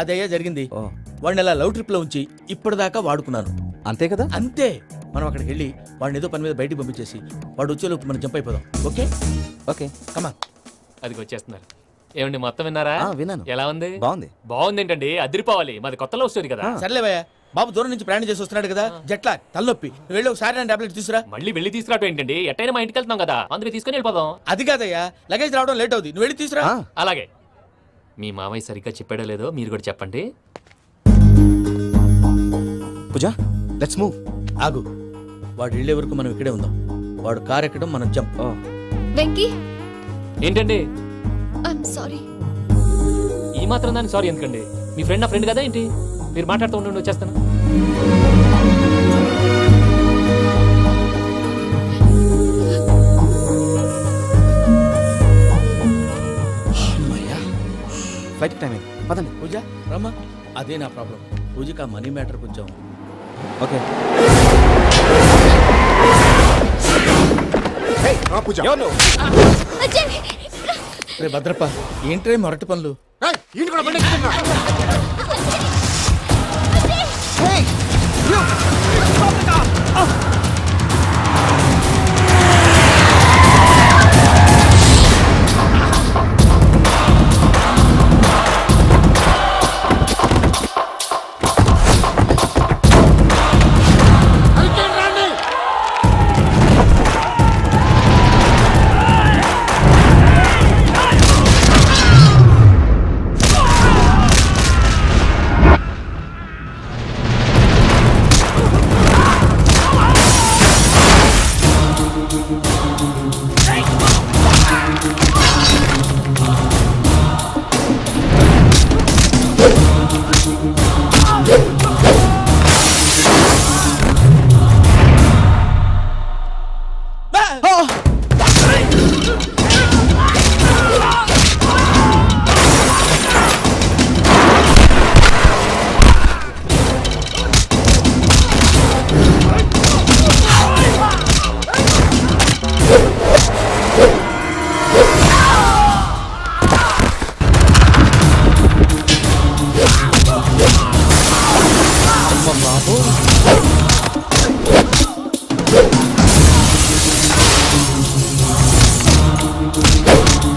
అదయ్యా జరిగింది. వాడిని అలా లవ్ ట్రిప్ లో ఉంచి ఇప్పటిదాకా వాడుకున్నాను. అంతే కదా? అంతే. మనం అక్కడికి వెళ్ళి వాడిని ఏదో పని మీద బయటికి పంపించేసి వాడు వచ్చేలోపు మనం జంప్ అయిపోదాం. ఓకే ఓకే, కమా. అది వచ్చేస్తున్నారు. ఏమండి, మొత్తం విన్నారా? విన్నాను. ఎలా ఉంది? బాగుంది. బాగుంది ఏంటండి, అదిరిపోవాలి. మాది కొత్త లవ్ స్టోరీ కదా. సర్లేవయ్యా, బాబు దూరం నుంచి ప్రయాణం చేసి వస్తున్నాడు కదా, జట్లా తలనొప్పి. నువ్వు వెళ్ళి ఒకసారి టాబ్లెట్ తీసుకురా. మళ్ళీ వెళ్ళి తీసుకురావడం ఏంటండి? ఎట్టైనా మా ఇంటికి వెళ్తున్నాం కదా, అందుకే తీసుకుని వెళ్ళిపోదాం. అది కాదయ్యా, లగేజ్ రావడం లేట్ అవుతుంది. నువ్వు వెళ్ళి తీసుకురా. అలాగే. మీ మామయ్య సరిగ్గా చెప్పాడో లేదో మీరు కూడా చెప్పండి. పూజ, లెట్స్ మూవ్. ఆగు, వాడు వెళ్ళే వరకు మనం ఇక్కడే ఉందాం. వాడు కార్ ఎక్కడం, మనం జంప్. వెంకీ, ఏంటండి? I'm sorry. ఈ మాత్రం దానికి సారీ ఎందుకండి? మీ ఫ్రెండ్ నా ఫ్రెండ్ కదా ఏంటి? మీరు మాట్లాడుతూ ఉండండి, వచ్చేస్తాను. ఫ్లైట్ టైం అయింది, పదండి. పూజ రమ్మా. అదే నా ప్రాబ్లం. పూజకి ఆ మనీ మ్యాటర్ కొంచెం. ఓకే. పూజ, రే భద్రప్ప, ఏంట్రే మొరటి పనులు?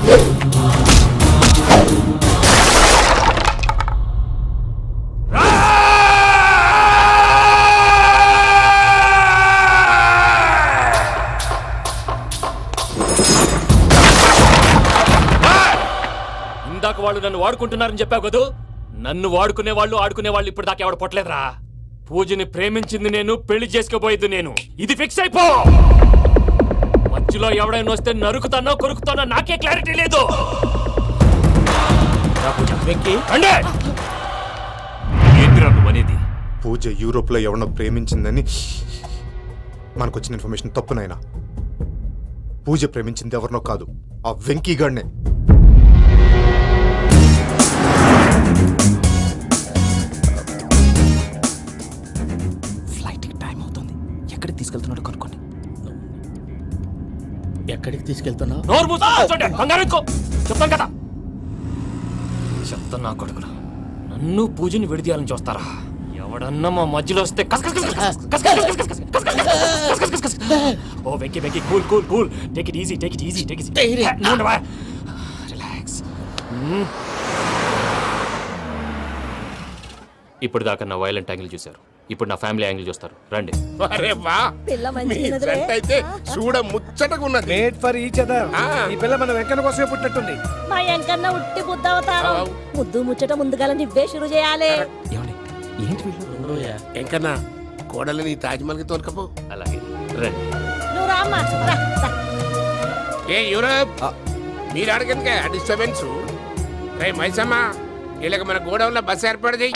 ఇందాక వాళ్ళు నన్ను వాడుకుంటున్నారని చెప్పావు కదూ. నన్ను వాడుకునే వాళ్ళు ఆడుకునే వాళ్ళు ఇప్పుడు దాకా ఎవడ పొట్టలేదురా. పూజని ప్రేమించింది నేను, పెళ్లి చేసుకోబోయేది నేను. ఇది ఫిక్స్ అయిపో. మధ్యలో ఎవడైనా వస్తే నరుకుతానో కొరుకుతానో నాకే క్లారిటీ లేదు. ఏంటిరా నువ్వనేది? పూజ యూరోప్ లో ఎవరినో ప్రేమించిందని మనకొచ్చిన ఇన్ఫర్మేషన్ తప్పునైనా. పూజ ప్రేమించింది ఎవరినో కాదు, ఆ వెంకీగాడినే. ఫ్లైట్కి టైం అవుతుంది. ఎక్కడికి తీసుకెళ్తున్నాడో కనుక్కోండి. ఎక్కడికి తీసుకెళ్తున్నావు? నోరు మూసుకొని కూర్చోండి. కంగారు ఎక్కు. చెప్తాను కదా. చెప్తాను నా కొడుకురా. నన్ను పూజని విడిదీయాలని చూస్తారా? ఎవడన్నా మా మధ్యలో వస్తే ఓ Venky Venky cool cool cool. Take it easy, take it easy, take it easy. Relax. ఇప్పుడు దాకా నా వైలెంట్ యాంగిల్ చూశారు. ఇప్పుడు నా ఫ్యామిలీ యాంగిల్ చూస్తారు. రండి. అరే వా, మీ జంట అయితే చూడ ముచ్చటగా ఉన్నది. Made for each other. ఈ పిల్ల మన వెంకన్న కోసమే పుట్టినట్టుంది. మా ఎంకన్న ఉట్టి బుద్ధవతారం. ముద్దు ముచ్చట ముందుగా నువ్వే షురు చేయాలి. ఏంటి వీళ్ళు? ఎంకన్నా కోడలని తాజ్మహల్కి తోలుకపో. అలాగే రండి. నువ్వు రామ్మా. ఏ యూరప్, మీరు అడగనుక డిస్టర్బెన్స్. రే మైసమ్మ, ఇలాగ మన గోడౌన్లో బస్సు ఏర్పాటు చేయి.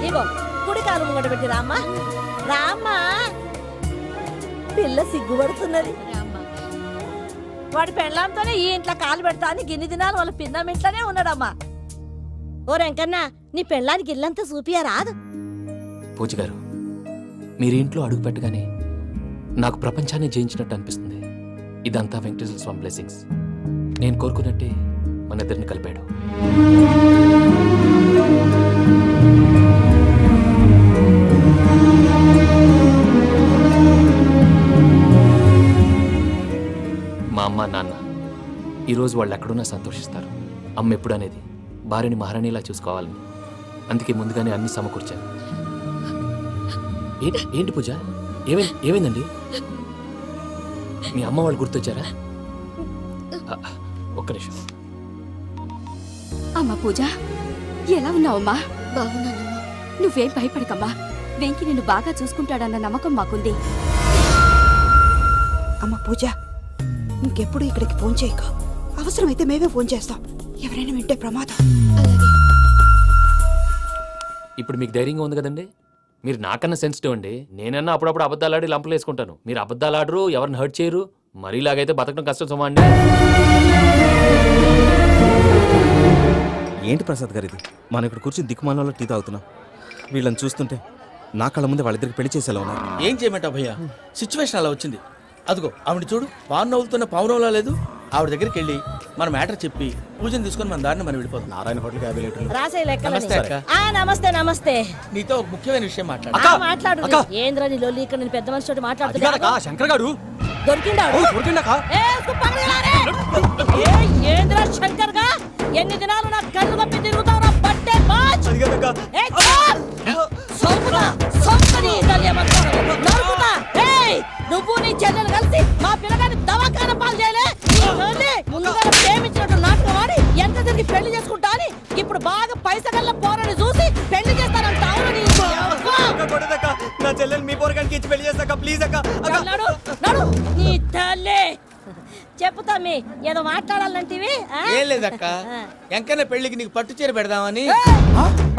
ఇగో కుడి కాలు ముంగట పెట్టి రామ్మా. రామ్మా. పిల్ల సిగ్గుపడుతున్నది. వాడి పెళ్ళాంతోనే ఈ ఇంట్లో కాలు పెడతా అని గిన్ని దినాలు వాళ్ళ పిన్నం ఇంట్లోనే ఉన్నాడమ్మా. ఓ వెంకన్న, నీ పెళ్ళానికి ఇల్లంతా చూపియా రాదు. పూజ గారు, మీరు ఇంట్లో అడుగు పెట్టగానే నాకు ప్రపంచాన్ని జయించినట్టు అనిపిస్తుంది. ఇదంతా వెంకటేశ్వర స్వామి బ్లెస్సింగ్స్. నేను కోరుకున్నట్టే మన ఇద్దరిని కలిపాడు. మా అమ్మ నాన్న ఈరోజు వాళ్ళు ఎక్కడున్నా సంతోషిస్తారు. అమ్మ ఎప్పుడు అనేది భార్యని మహారాణిలా చూసుకోవాలని. అందుకే ముందుగానే అన్ని సమకూర్చాను. ఏంటి పూజ, ఏమైందండి? మీ అమ్మ వాళ్ళు గుర్తొచ్చారా? ఒక్క నిమిషం. అమ్మా పూజ, ఎలా ఉన్నావమ్మా? బాగున్నానమ్మా. నువ్వేం భయపడకమ్మా. వెంకి నిన్ను బాగా చూసుకుంటాడన్న నమ్మకం మాకుంది. అమ్మ పూజ, ఇంకెప్పుడు ఇక్కడికి ఫోన్ చేయక. అవసరమైతే మేమే ఫోన్ చేస్తాం. ఎవరైనా వింటే ప్రమాదం. ఇప్పుడు మీకు ధైర్యంగా ఉంది కదండి. మీరు నాకన్నా సెన్సిటివ్ అండి. నేనన్నా అప్పుడప్పుడు అబద్ధాలు ఆడి లంపలు వేసుకుంటాను. మీరు అబద్ధాలు ఆడరు, ఎవరిని హర్ట్ చేయరు. మరీ ఇలాగైతే బతకడం కష్టం సుమా అండి. ఏంటి ప్రసాద్ గారు ఇది? మనం ఇక్కడ కూర్చుని దిక్కుమాలలో టీ తాగుతున్నాం. వీళ్ళని చూస్తుంటే నా కళ్ళ ముందే వాళ్ళిద్దరికి పెళ్లి చేసేలా ఉన్నారు. ఏం చేయమంటావు భయ్యా? సిచ్యువేషన్ అలా వచ్చింది. అదిగో ఆవిడ చూడు, పాను నవ్వులుతున్న పావునవ్వులా లేదు. ఆవిడ దగ్గరికి వెళ్ళి మన మ్యాటర్ చెప్పి పూజను తీసుకొని మన దారిని మనం వెళ్ళిపోతాం. నారాయణ హోటల్ 50 లీటర్లు. రాసే నమస్తే అక్క. నమస్తే నమస్తే. నీతో ఒక ముఖ్యమైన విషయం మాట్లాడు. మాట్లాడు. ఏంద్రా నీ లొల్లి? ఇక్కడ నేను పెద్ద మనిషితో మాట్లాడుతున్నా. శంకర్ గారు దొరికిందాడు. ఏంద్రా శంకర్ గా? ఎన్ని దినాలు నా కళ్ళు కప్పి తిరుగుతావురా బట్టే బాచ్. నువ్వు నీ చెల్లెలు కలిసి మా పిల్లగాని దవాఖాన పాలు చేయలే. ముందుగా ప్రేమించినట్టు నాటకం ఆడి ఎంత తిరిగి పెళ్లి చేసుకుంటా అని ఇప్పుడు బాగా పైసగల్ల పోరని చూసి పెళ్లి చేస్తానంట. నా చెల్లెలు మీ పోరగానికి ఇచ్చి పెళ్లి చేస్తాక ప్లీజ్ అక్క. నీ తల్లి చెప్పుతా మీ ఏదో మాట్లాడాలంటివి. ఏం లేదక్క, ఎంకన్న పెళ్లికి నీకు పట్టు చీర పెడదామని.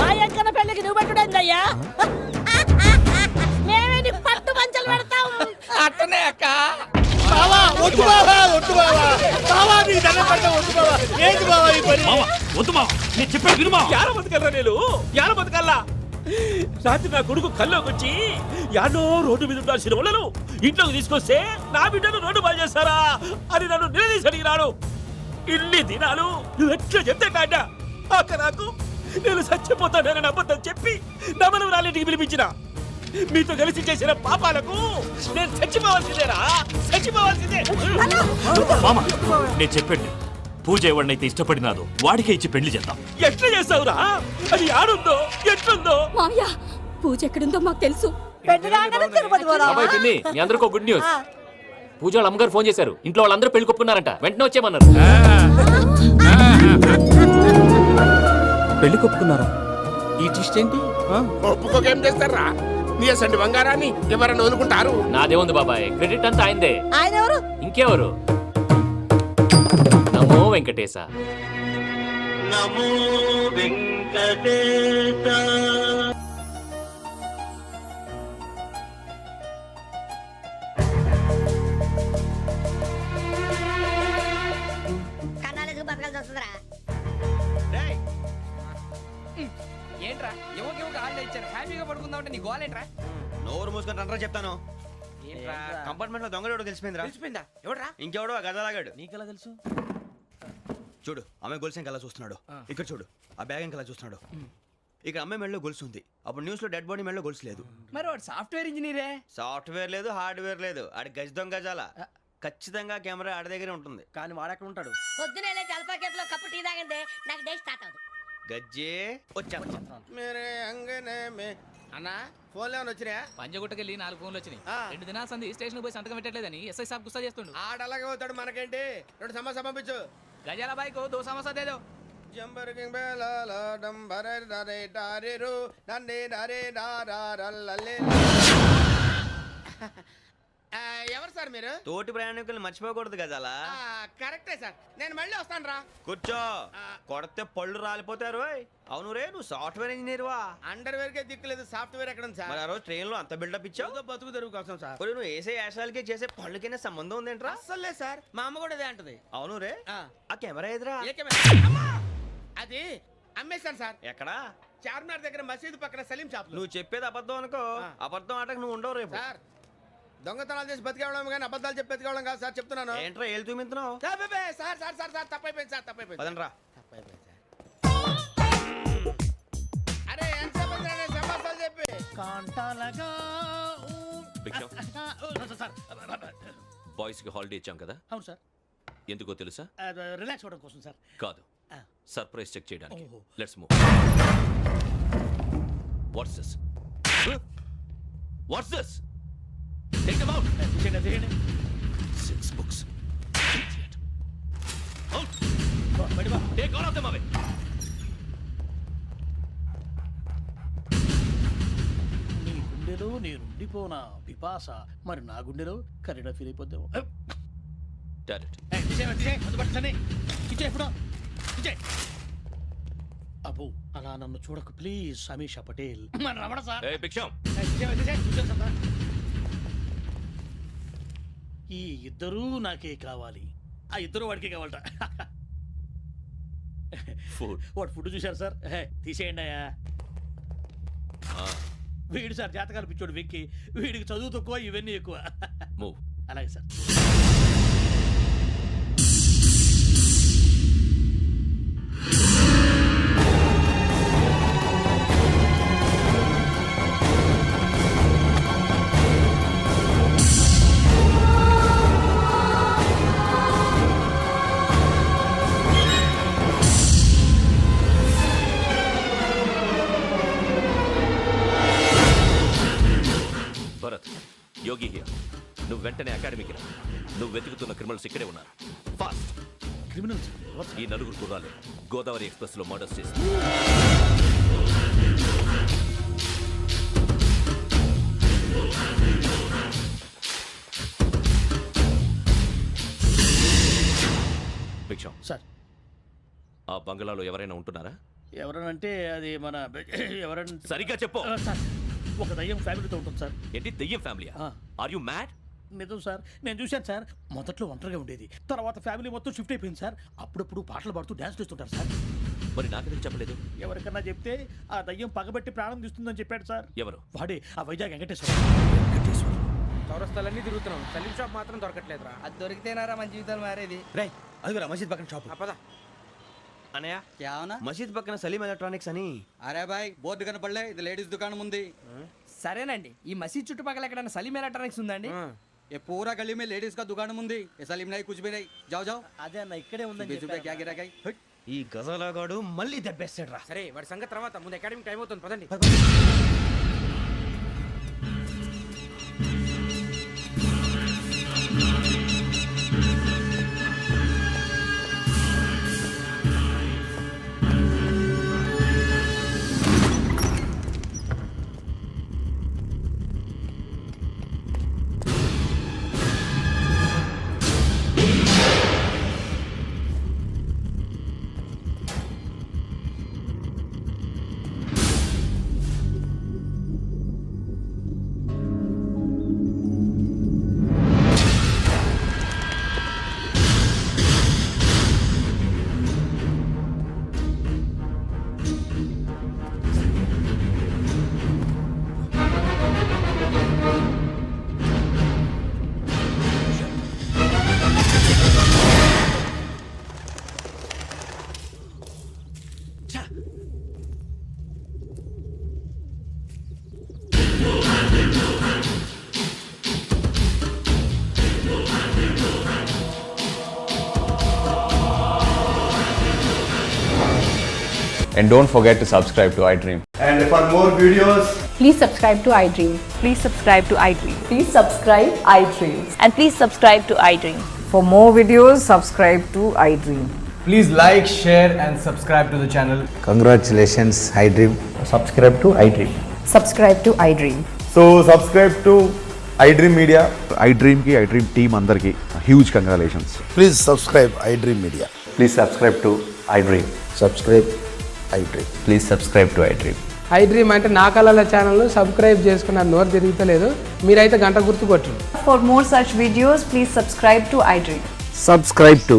మా ఎంకన్న పెళ్లికి నువ్వు పెట్టుడైందయ్యా? మేమే నీకు పట్టు పంచలు పెడతాం. అట్టనే అక్క. రాత్రి నా కొడుకు కల్లోకి వచ్చి యాడో రోడ్డు మీద ఉన్న సినిమాలను ఇంట్లోకి తీసుకొస్తే నా బిడ్డను రోడ్డు బాగా చేస్తారా అని నన్ను నిలదీసి అడిగినాడు. ఇన్ని దినాలు నువ్వు ఎట్లా చెప్తే కాట అక్క నాకు నేను చచ్చిపోతానని అబద్ధం చెప్పి నమ్మను రాలింటికి పిలిపించిన. మీతో కలిసి చేసిన పాపాలకు నేను చచ్చిపోవాల్సిందేరా, చచ్చిపోవాల్సిందే. మామ నేను చెప్పండి, పూజ ఎవరినైతే ఇష్టపడినాదో వాడికే ఇచ్చి పెళ్లి చేద్దాం. ఎట్లా చేస్తావురా? అది ఆడుందో ఎట్లుందో. మామయ్య పూజ ఎక్కడుందో మాకు తెలుసు. బాబాయ్ పిన్ని, మీ అందరికీ గుడ్ న్యూస్. పూజ వాళ్ళ అమ్మగారు ఫోన్ చేశారు, ఇంట్లో వాళ్ళందరూ పెళ్లి కొప్పుకున్నారంట, వెంటనే వచ్చేయమన్నారు. పెళ్లి కొప్పుకున్నారా? ఈ ట్విస్ట్ ఏంటి? ఒప్పుకోకేం చేస్తారా? నీ అసంటి బంగారాన్ని ఎవరన్నా వదులుకుంటారు? నాదే ఉంది బాబాయ్, క్రెడిట్ అంతా ఆయనదే. ఆయన ఎవరు? ఇంకెవరు? నమో వెంకటేశ. నమో వెంకటేశ. కన్నాలకు బతకాల్సి వస్తుందిరా. ఏంట్రా ఎవరికి హాలిడే ఇచ్చారు, హ్యాపీగా పడుకుందాం అంటే నీ గోలేంట్రా? నోరు మూసుకొని రండ్రా చెప్తాను. కంపార్ట్మెంట్ లో దొంగడు తెలిసిపోయిందిరా. తెలిసిపోయిందా? ఎవడ్రా? ఇంకెవడో ఆ గదలాగాడు. నీకెలా తెలుసు? చూడు, ఆమె గొలుసు ఇంకలా చూస్తున్నాడు. ఇక్కడ చూడు, ఆ బ్యాగ్ ఇంకలా చూస్తున్నాడు. ఇక్కడ అమ్మాయి మెడలో గొలుసు ఉంది. అప్పుడు న్యూస్ లో డెడ్ బాడీ మెడలో గొలుసు లేదు. మరి వాడు సాఫ్ట్వేర్ ఇంజనీరే. సాఫ్ట్వేర్ లేదు, హార్డ్వేర్ లేదు. ఆడి గజ దొంగ గజాల. ఖచ్చితంగా కెమెరా ఆడి దగ్గరే ఉంటుంది. కానీ వాడెక్కడ ఉంటాడు? పొద్దునే జలపా కేఫ్ లో కప్పు టీ తాగిందే నాకు డే స్టార్ట్ అవుతుంది. గజ్జే వచ్చా. మేరే అంగనే మే అన్నా ఫోన్లో ఏమైనా వచ్చినాయా? పంజగుట్టకెళ్ళి 4 ఫోన్లు వచ్చినాయి. 2 దినాల సంది స్టేషన్ పోయి సంతకం పెట్టలేదని ఎస్ఐ సాబ్ గుస్తా చేస్తుండు. ఆడలాగే పోతాడు, మనకేంటి? 2 సమస్య పంపించు. గజాల బైక్ 2 సమస్య దేదో. జంబరకింగ్ బేలాల డంబర నరే డారెరు నన్నే నరే నారల్లలే. ఎవరు సార్ మీరు? తోటి ప్రయాణికుల్ని మర్చిపోకూడదు గజాల. కరెక్టే సార్, నేను మళ్ళీ వస్తాను రా. కూర్చో, కొడితే పళ్ళు రాలిపోతారు. అవును రే, నువ్వు సాఫ్ట్వేర్ ఇంజనీర్ వా? అండర్వేర్ కే దిక్కులేదు, సాఫ్ట్వేర్ ఎక్కడ ఉంది సార్? మరి ఆ రోజు ట్రైన్ లో అంత బిల్డప్ ఇచ్చావు. బతుకు తెరుగు కోసం సార్. నువ్వు వేసే యాశాలకి చేసే పళ్ళకైనా సంబంధం ఉందేంట్రా? అస్సలు లేదు సార్, మా అమ్మ కూడా అదే అంటది. అవును రే, ఆ కెమెరా ఎదురా? ఏ కెమెరా? అమ్మా! అది అమ్మేశాను సార్. ఎక్కడా? చార్మినార్ దగ్గర మసీదు పక్కన సలీం షాప్. నువ్వు చెప్పేది అబద్ధం అనుకో, అబద్ధం ఆటకు నువ్వు ఉండవు రేపు. సార్ దొంగతనాలు చేసి బతికేవడం కానీ అబద్ధాలు చెప్పి బతికేవడం కాదు సార్, చెప్తున్నాను. ఏంట్రా ఏళ్ళు చూపించున్నావు? సార్ సార్ సార్ సార్ తప్పైపోయింది సార్, తప్పైపోయింది. పదండ్రా. తప్పైపోయింది సార్. అరే ఎంత సమాసాలు చెప్పి కాంటాలగా బాయ్స్ కి హాలిడే ఇచ్చాం కదా, అవును సార్. ఎందుకో తెలుసా? రిలాక్స్ అవ్వడం కోసం సార్. కాదు, సర్ప్రైజ్ చెక్ చేయడానికి. ఓహో. Let's move. What's this? What's this? Take them out. తీయండి. 6 books. Out. Take all of them away. నీ గుండెలో నేనుండిపోనా పిపాస, మరి నా గుండెలో కరీడా ఫీల్ అయిపోద్దాము. Direct. అబ్బో అలా నన్ను చూడకు please, Sameesha Patel. Ramana sir. Hey, Biksham. ఈ ఇద్దరూ నాకే కావాలి, ఆ ఇద్దరు వాడికే కావాలట. Food. వాడు ఫుడ్ చూశారు సార్, తీసేయండి అయ్యా. వీడు సార్ జాతకాలు పిచ్చోడు వెక్కి, వీడికి చదువు తక్కువ ఇవన్నీ ఎక్కువ. Move. అలాగే సార్. Bharat, Yogi here. నువ్వు వెంటనే అకాడమీకి రా. నువ్వు వెతుకుతున్న క్రిమినల్స్ ఇక్కడే ఉన్నారు. ఫాస్ట్. క్రిమినల్స్? ఈ నలుగురు కుర్రాళ్ళు గోదావరి ఎక్స్ప్రెస్ లో మర్డర్స్ చేసి భిక్షం సార్. ఆ బంగ్లాలో ఎవరైనా ఉంటున్నారా? ఎవరనంటే అది మన ఎవరన్నా సరిగ్గా చెప్పు. సార్, ఒక దయ్యం ఫ్యామిలీతో ఉంటుంది సార్. ఏంటి దెయ్యం ఫ్యామిలీ? Are you mad? నిజం సార్, నేను చూశాను సార్. మొదట్లో ఒంటరిగా ఉండేది, తర్వాత ఫ్యామిలీ మొత్తం షిఫ్ట్ అయిపోయింది సార్. అప్పుడప్పుడు పాటలు పాడుతూ డ్యాన్స్ చేస్తుంటారు సార్. మరి నాకెందుకు చెప్పలేదు? ఎవరికన్నా చెప్తే ఆ దయ్యం పగబెట్టి ప్రాణం తీస్తుందని చెప్పాడు సార్. ఎవరు? వాడే, ఆ వైజాగ్ వెంకటేశ్వర. చౌరస్తాలన్నీ తిరుగుతున్నాం, సలీం షాప్ మాత్రం దొరకట్లేదురా. అది దొరికితేనారా మన జీవితాలు మారేది. రేయ్, అదిగురా మసీద్ పక్కన షాప్. పద. అనయ్య, क्या होना? మసీద్ పక్కన సలీం ఎలక్ట్రానిక్స్ అని. अरे भाई बहुत दुकान पड़ इधर लेडीज दुकान मुंदी సరేనండి, ఈ మసీద్ చుట్టుపక్కల ఎక్కడైనా సలీం ఎలక్ట్రానిక్స్ ఉందండి? ये पूरा गली में लेडीज का दुकान मुंदी ऐसा लिम नहीं कुछ भी नहीं जाओ जाओ అదే అన్న, ఇక్కడే ఉందని बीस रुपए क्या गिरा गई ఈ గజలగాడు మళ్ళీ దెబ్బేస్తాడు రా సరే, వాడి సంగతి తర్వాత, ముందు అకాడమిక్ టైం అవుతుంది, పదండి. And don't forget to subscribe to iDream. And for more videos, Please subscribe to iDream. Please subscribe to iDream. Please subscribe iDream. And please subscribe to iDream. For more videos, subscribe to iDream. please like, share, and subscribe to the channel. Congratulations, iDream. Subscribe to iDream. Subscribe to iDream. So, subscribe to iDream Media. iDream ki iDream team andarki huge congratulations. Please subscribe iDream media. Please subscribe to iDream. Subscribe iDream. Please subscribe to iDream. iDream అంటే నా కళల ఛానల్ సబ్స్క్రైబ్ చేసుకున్న నోరు తిరుగుతలేదు, మీరైతే గంట గుర్తు కొట్టండి. For more such videos, please subscribe to iDream. Subscribe to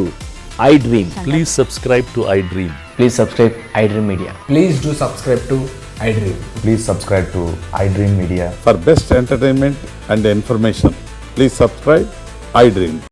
iDream. Please subscribe to iDream. Please subscribe iDream Media. Please do subscribe to iDream. Please subscribe to iDream Media. For best entertainment and information, please subscribe iDream.